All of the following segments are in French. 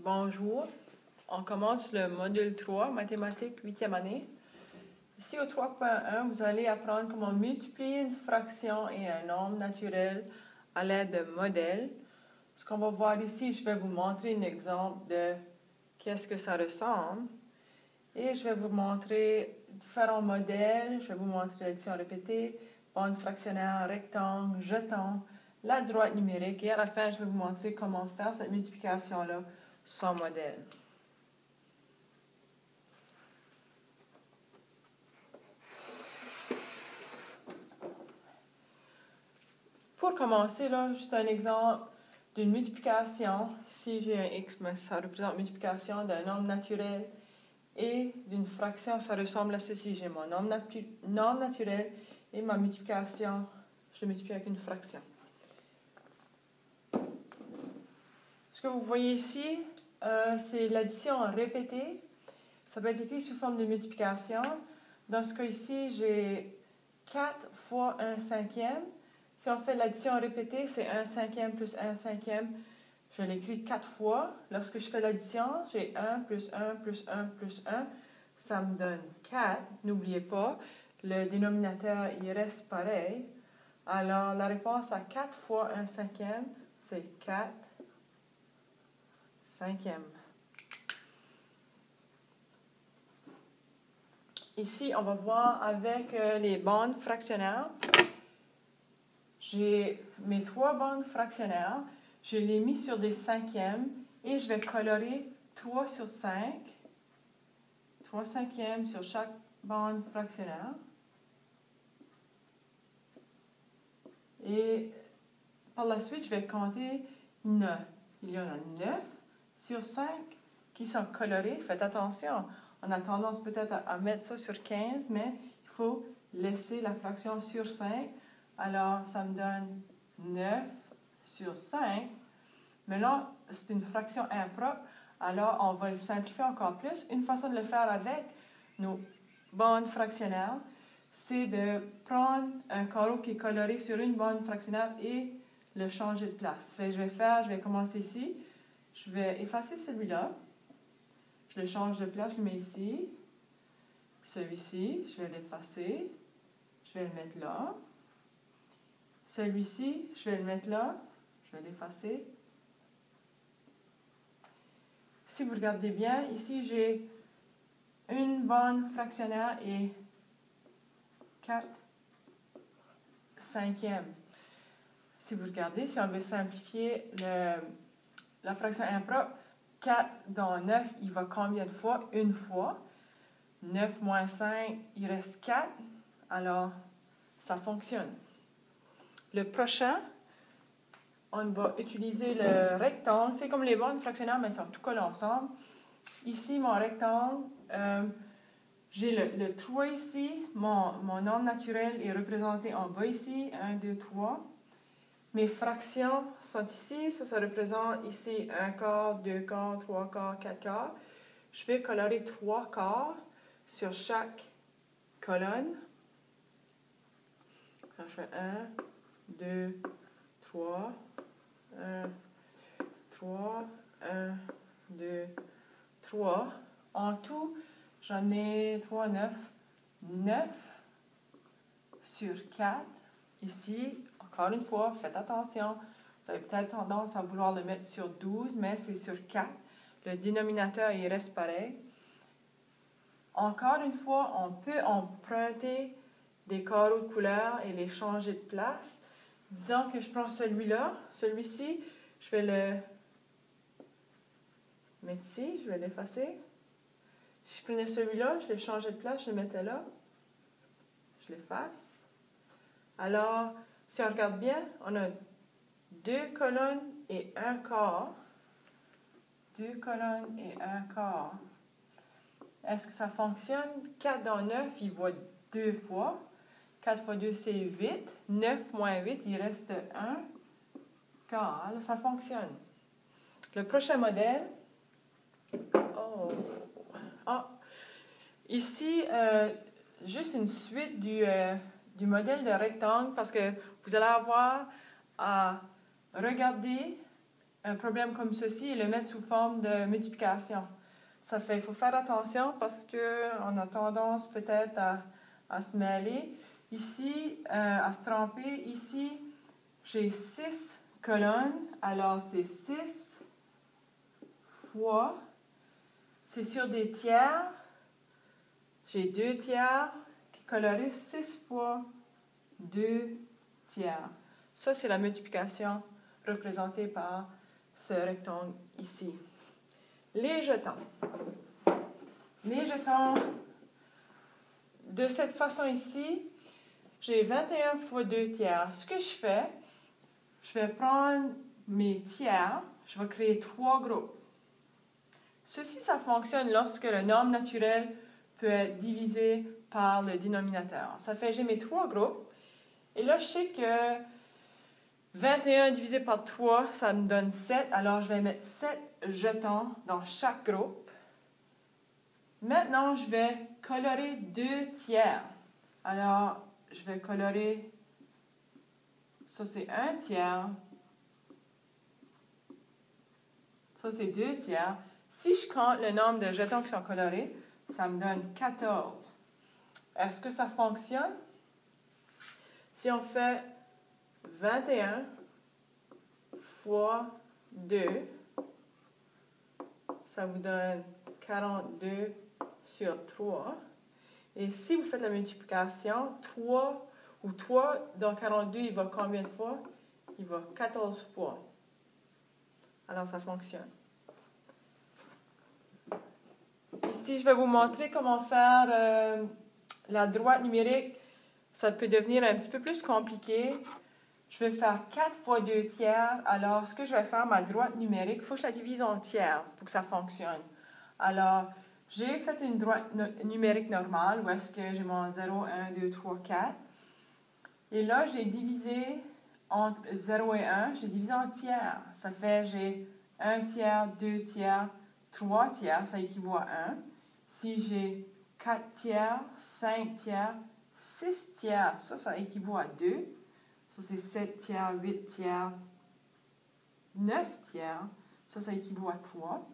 Bonjour, on commence le module 3, mathématiques 8e année. Ici au 3.1, vous allez apprendre comment multiplier une fraction et un nombre naturel à l'aide de modèles. Ce qu'on va voir ici, je vais vous montrer un exemple de qu'est-ce que ça ressemble. Et je vais vous montrer différents modèles. Je vais vous montrer l'addition répétée, bande fractionnaire, rectangle, jeton, la droite numérique. Et à la fin, je vais vous montrer comment faire cette multiplication-là sans modèle. Pour commencer, là, juste un exemple d'une multiplication. Ici, j'ai un x, mais ça représente multiplication d'un nombre naturel et d'une fraction. Ça ressemble à ceci. J'ai mon nombre naturel et ma multiplication, je le multiplie avec une fraction. Ce que vous voyez ici, c'est l'addition répétée. Ça peut être écrit sous forme de multiplication. Dans ce cas ici, j'ai 4 fois 1 cinquième. Si on fait l'addition répétée, c'est 1 cinquième plus 1 cinquième. Je l'écris 4 fois. Lorsque je fais l'addition, j'ai 1 plus 1 plus 1 plus 1. Ça me donne 4. N'oubliez pas, le dénominateur, il reste pareil. Alors, la réponse à 4 fois 1 cinquième, c'est 4 cinquièmes. Ici, on va voir avec les bandes fractionnaires. J'ai mes 3 bandes fractionnaires. Je les ai mis sur des cinquièmes et je vais colorer 3 sur 5. 3 cinquièmes sur chaque bande fractionnaire. Et par la suite, je vais compter 9. Il y en a 9 sur 5 qui sont colorés. Faites attention. On a tendance peut-être à mettre ça sur 15, mais il faut laisser la fraction sur 5. Alors, ça me donne 9 sur 5. Mais là, c'est une fraction impropre. Alors, on va le simplifier encore plus. Une façon de le faire avec nos bandes fractionnaires, c'est de prendre un carreau qui est coloré sur une bande fractionnaire et le changer de place. Je vais commencer ici. Je vais effacer celui-là. Je le change de place, je le mets ici. Celui-ci, je vais l'effacer. Je vais le mettre là. Celui-ci, je vais le mettre là. Je vais l'effacer. Si vous regardez bien, ici j'ai une bande fractionnaire et 4 cinquièmes. Si vous regardez, si on veut simplifier la fraction impropre, 4 dans 9, il va combien de fois? Une fois. 9 moins 5, il reste 4. Alors, ça fonctionne. Le prochain, on va utiliser le rectangle. C'est comme les bandes fractionnaires, mais ils sont tout collés ensemble. Ici, mon rectangle, j'ai le 3 ici. Mon nombre naturel est représenté en bas ici. 1, 2, 3. Mes fractions sont ici. Ça représente ici 1 quart, 2 quarts, 3 quarts, 4 quarts. Je vais colorer 3 quarts sur chaque colonne. Alors, je fais 1, 2, 3, 1, 3, 1, 2, 3. En tout, j'en ai 3, 9. 9 sur 4. Ici, encore une fois, faites attention. Vous avez peut-être tendance à vouloir le mettre sur 12, mais c'est sur 4. Le dénominateur, il reste pareil. Encore une fois, on peut emprunter des carreaux de couleur et les changer de place. Disons que je prends celui-là, celui-ci, je vais le mettre ici, je vais l'effacer. Si je prenais celui-là, je le changeais de place, je le mettais là, je l'efface. Alors, si on regarde bien, on a 2 colonnes et 1 quart. 2 colonnes et 1 quart. Est-ce que ça fonctionne? 4 dans 9, il va 2 fois. 4 fois 2, c'est 8. 9 moins 8, il reste 1 quart. Alors, ça fonctionne. Le prochain modèle. Ici, juste une suite du modèle de rectangle parce que vous allez avoir à regarder un problème comme ceci et le mettre sous forme de multiplication. Ça fait, il faut faire attention parce qu'on a tendance peut-être à se mêler. Ici, à se tromper. Ici, j'ai 6 colonnes. Alors, c'est 6 fois, c'est sur des tiers. J'ai 2 tiers qui est coloré 6 fois 2 tiers. Ça, c'est la multiplication représentée par ce rectangle ici. Les jetons. Les jetons, de cette façon ici, j'ai 21 fois 2 tiers. Ce que je vais prendre mes tiers, je vais créer 3 groupes. Ceci, ça fonctionne lorsque le nombre naturel peut être divisé par le dénominateur. Ça fait, j'ai mes 3 groupes. Et là, je sais que 21 divisé par 3, ça me donne 7. Alors, je vais mettre 7 jetons dans chaque groupe. Maintenant, je vais colorer 2 tiers. Alors, je vais colorer, ça c'est 1 tiers. Ça c'est 2 tiers. Si je compte le nombre de jetons qui sont colorés, ça me donne 14. Est-ce que ça fonctionne? Si on fait 21 fois 2, ça vous donne 42 sur 3. Et si vous faites la multiplication, 3 ou 3 dans 42, il va combien de fois? Il va 14 fois. Alors, ça fonctionne. Ici, je vais vous montrer comment faire la droite numérique. Ça peut devenir un petit peu plus compliqué. Je vais faire 4 fois 2 tiers. Alors, ce que je vais faire, ma droite numérique, il faut que je la divise en tiers pour que ça fonctionne. Alors, j'ai fait une droite numérique normale où est-ce que j'ai mon 0, 1, 2, 3, 4. Et là, j'ai divisé entre 0 et 1, j'ai divisé en tiers. Ça fait, j'ai 1 tiers, 2 tiers, 3 tiers, ça équivaut à 1. Si j'ai 4 tiers, 5 tiers, 6 tiers, ça équivaut à 2. Ça, c'est 7 tiers, 8 tiers, 9 tiers. Ça équivaut à 3.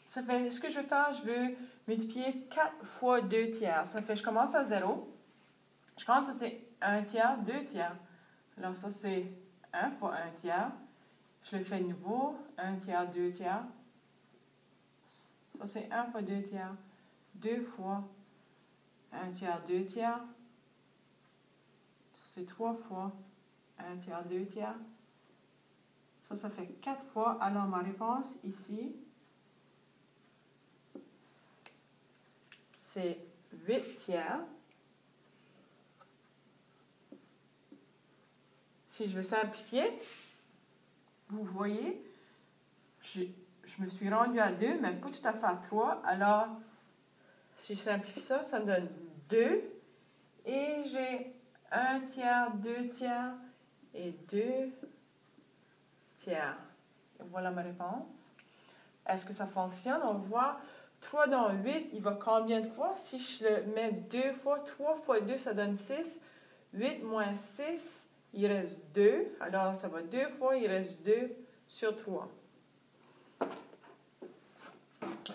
Ça fait, ce que je vais faire, je veux multiplier 4 fois 2 tiers. Ça fait, je commence à 0. Je compte, ça c'est 1 tiers, 2 tiers. Alors ça c'est 1 fois 1 tiers. Je le fais de nouveau, 1 tiers, 2 tiers. Ça c'est 1 fois 2 tiers. 2 fois 1 tiers, 2 tiers. Ça c'est 3 fois 1 tiers, 2 tiers. Ça fait 4 fois. Alors ma réponse ici, c'est 8 tiers. Si je veux simplifier, vous voyez, je me suis rendue à 2, mais pas tout à fait à 3. Alors, si je simplifie ça, ça me donne 2. Et j'ai 1 tiers, 2 tiers et 2 tiers. Et voilà ma réponse. Est-ce que ça fonctionne? On va voir. 3 dans 8, il va combien de fois? Si je le mets 2 fois, 3 fois 2, ça donne 6. 8 moins 6, il reste 2. Alors, ça va 2 fois, il reste 2 sur 3.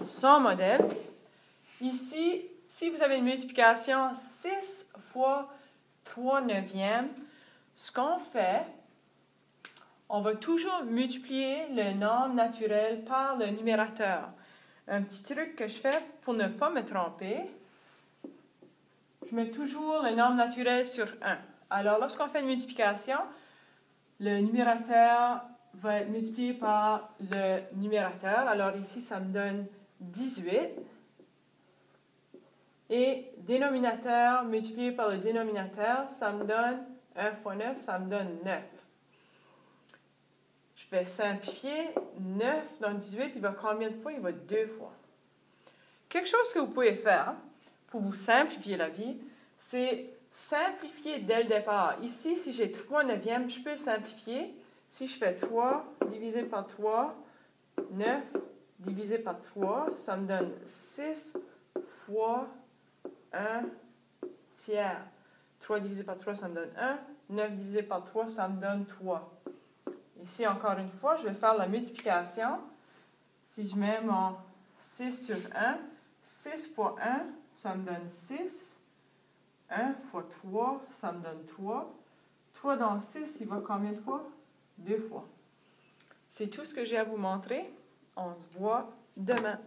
Son modèle. Ici, si vous avez une multiplication 6 fois 3 neuvièmes, ce qu'on fait, on va toujours multiplier le nombre naturel par le numérateur. Un petit truc que je fais pour ne pas me tromper, je mets toujours le nombre naturel sur 1. Alors, lorsqu'on fait une multiplication, le numérateur va être multiplié par le numérateur. Alors ici, ça me donne 18. Et dénominateur multiplié par le dénominateur, ça me donne 1 fois 9, ça me donne 9. Je vais simplifier. 9 dans 18, il va combien de fois? Il va 2 fois. Quelque chose que vous pouvez faire pour vous simplifier la vie, c'est simplifier dès le départ. Ici, si j'ai 3 neuvièmes, je peux simplifier. Si je fais 3 divisé par 3, 9 divisé par 3, ça me donne 6 fois 1 tiers. 3 divisé par 3, ça me donne 1. 9 divisé par 3, ça me donne 3. Et Ici, encore une fois, je vais faire la multiplication. Si je mets mon 6 sur 1, 6 fois 1, ça me donne 6. 1 fois 3, ça me donne 3. 3 dans 6, il va combien de fois? 2 fois. C'est tout ce que j'ai à vous montrer. On se voit demain.